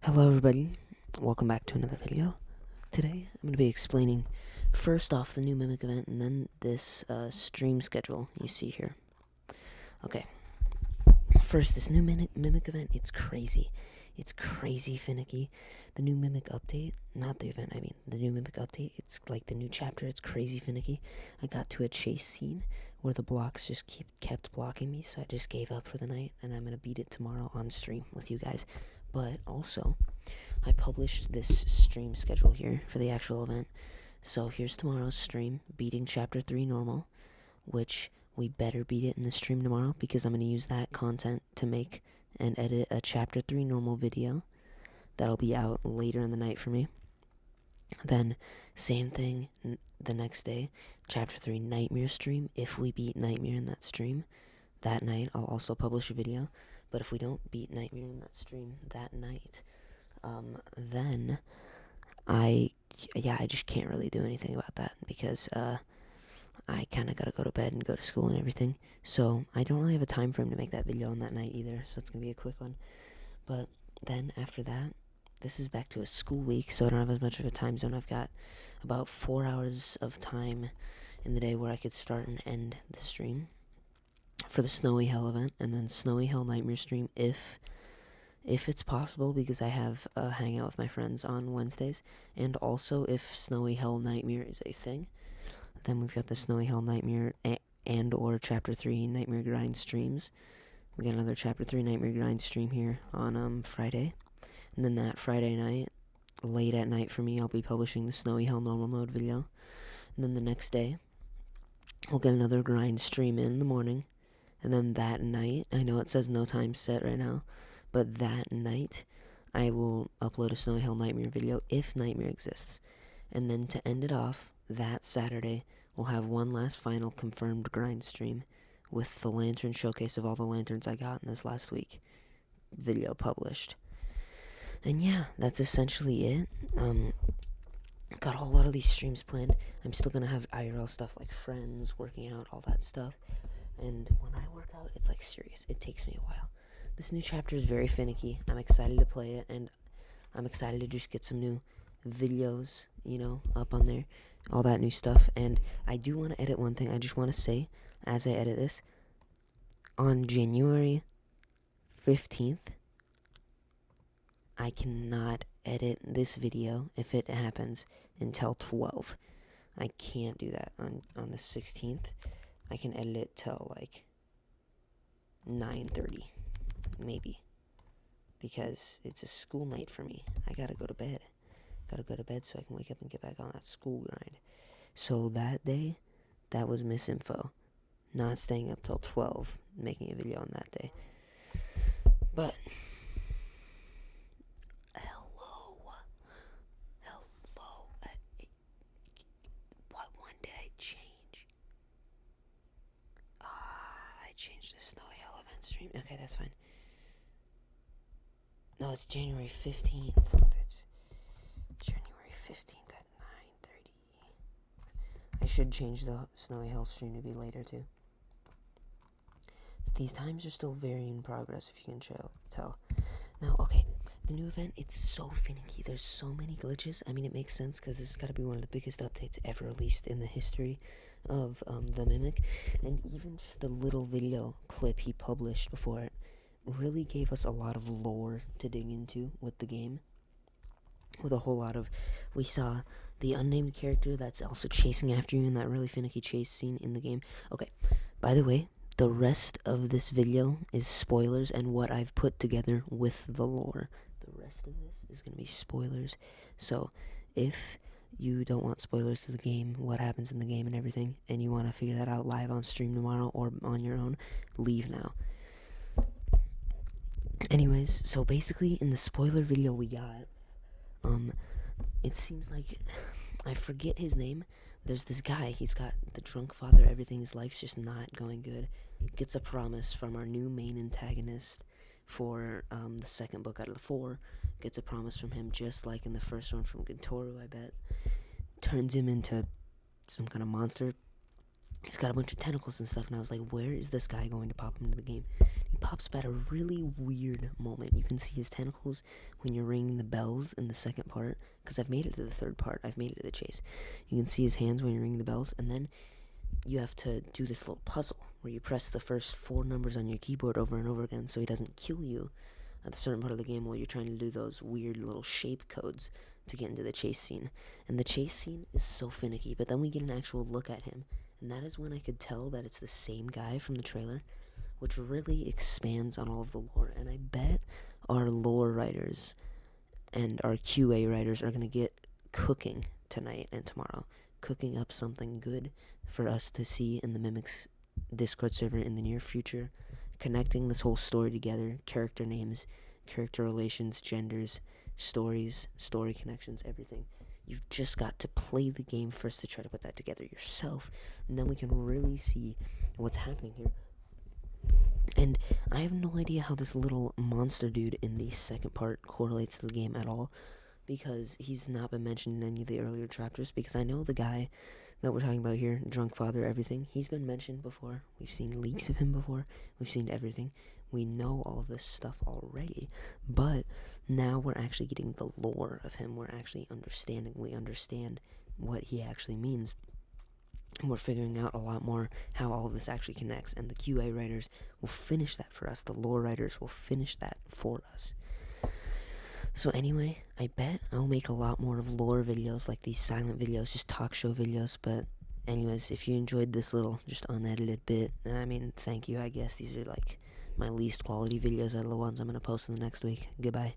Hello everybody, welcome back to another video. Today I'm going to be explaining first off the new Mimic event and then this stream schedule you see here. Okay, first this new Mimic event, it's crazy finicky. The new Mimic update, not the event, I mean the new Mimic update, it's like the new chapter, it's crazy finicky. I got to a chase scene where the blocks just kept blocking me, so I just gave up for the night and I'm going to beat it tomorrow on stream with you guys. But also, I published this stream schedule here for the actual event. So here's tomorrow's stream, beating Chapter 3 normal, which we better beat it in the stream tomorrow because I'm going to use that content to make and edit a Chapter 3 normal video. That'll be out later in the night for me. Then, same thing the next day, Chapter 3 Nightmare stream. If we beat Nightmare in that stream, that night I'll also publish a video. But if we don't beat Nightmare in that stream that night, then I just can't really do anything about that because I kind of gotta go to bed and go to school and everything. So I don't really have a time frame to make that video on that night either, so it's gonna be a quick one. But then after that, this is back to a school week, so I don't have as much of a time zone. I've got about 4 hours of time in the day where I could start and end the stream for the Snowy Hell event, and then Snowy Hell Nightmare stream if it's possible, because I have a hangout with my friends on Wednesdays, and also if Snowy Hell Nightmare is a thing, then we've got the Snowy Hell Nightmare and or Chapter 3 Nightmare Grind streams. We got another Chapter 3 Nightmare Grind stream here on Friday, and then that Friday night, late at night for me, I'll be publishing the Snowy Hell Normal Mode video, and then the next day, we'll get another grind stream in the morning. And then that night, I know it says no time set right now, but that night, I will upload a Snowy Hell Nightmare video if Nightmare exists. And then to end it off, that Saturday, we'll have one last final confirmed grind stream with the lantern showcase of all the lanterns I got in this last week video published. And yeah, that's essentially it. Got a whole lot of these streams planned. I'm still gonna have IRL stuff like friends, working out, all that stuff. And when I work out, it's like serious. It takes me a while. This new chapter is very finicky. I'm excited to play it, and I'm excited to just get some new videos, up on there. All that new stuff. And I do want to edit one thing. I just want to say, as I edit this, on January 15th, I cannot edit this video, if it happens, until 12. I can't do that on the 16th. I can edit it till like 9:30, maybe, because it's a school night for me. I gotta go to bed. So I can wake up and get back on that school grind. So that day, that was misinfo. Not staying up till 12, making a video on that day. But what one did I change? Change the Snowy Hell event stream. Okay, that's fine. No, it's January 15th. That's January 15th at 9:30. I should change the Snowy Hell stream to be later, too. These times are still very in progress, if you can tell. Now, okay, the new event, it's so finicky. There's so many glitches. I mean, it makes sense, because this has got to be one of the biggest updates ever released in the history of the Mimic. And even just the little video clip he published before it really gave us a lot of lore to dig into with the game. With a whole lot of, we saw the unnamed character that's also chasing after you in that really finicky chase scene in the game. Okay, by the way, the rest of this video is spoilers and what I've put together with the lore. The rest of this is going to be spoilers. So, if you don't want spoilers to the game, what happens in the game and everything, and you want to figure that out live on stream tomorrow or on your own, leave now. Anyways, so basically in the spoiler video we got, it seems like, I forget his name. There's this guy, he's got the drunk father, everything, his life's just not going good. Gets a promise from our new main antagonist for the second book out of the 4. Gets a promise from him, just like in the first one from Gintoru, I bet. Turns him into some kind of monster. he's got a bunch of tentacles and stuff, and I was like, where is this guy going to pop into the game? He pops up at a really weird moment. You can see his tentacles when you're ringing the bells in the second part, because I've made it to the third part. I've made it to the chase. You can see his hands when you're ringing the bells, and then you have to do this little puzzle where you press the first 4 numbers on your keyboard over and over again so he doesn't kill you at a certain part of the game while you're trying to do those weird little shape codes to get into the chase scene. And the chase scene is so finicky, but then we get an actual look at him, and that is when I could tell that it's the same guy from the trailer, which really expands on all of the lore. And I bet our lore writers and our QA writers are going to get cooking tonight and tomorrow, cooking up something good for us to see in the Mimics Discord server in the near future, connecting this whole story together, character names, character relations, genders, stories, story connections, everything. You've just got to play the game first to try to put that together yourself, and then we can really see what's happening here. And I have no idea how this little monster dude in the second part correlates to the game at all, because he's not been mentioned in any of the earlier chapters, because I know the guy that we're talking about here, Drunk Father Everything, he's been mentioned before. We've seen leaks of him before. We've seen everything. We know all of this stuff already, but now we're actually getting the lore of him. We're actually understanding. We understand what he actually means. And we're figuring out a lot more how all of this actually connects, and the QA writers will finish that for us. The lore writers will finish that for us. So anyway, I bet I'll make a lot more of lore videos, like these silent videos, just talk show videos. But anyways, if you enjoyed this little just unedited bit, I mean, thank you, I guess. These are like my least quality videos out of the ones I'm going to post in the next week. Goodbye.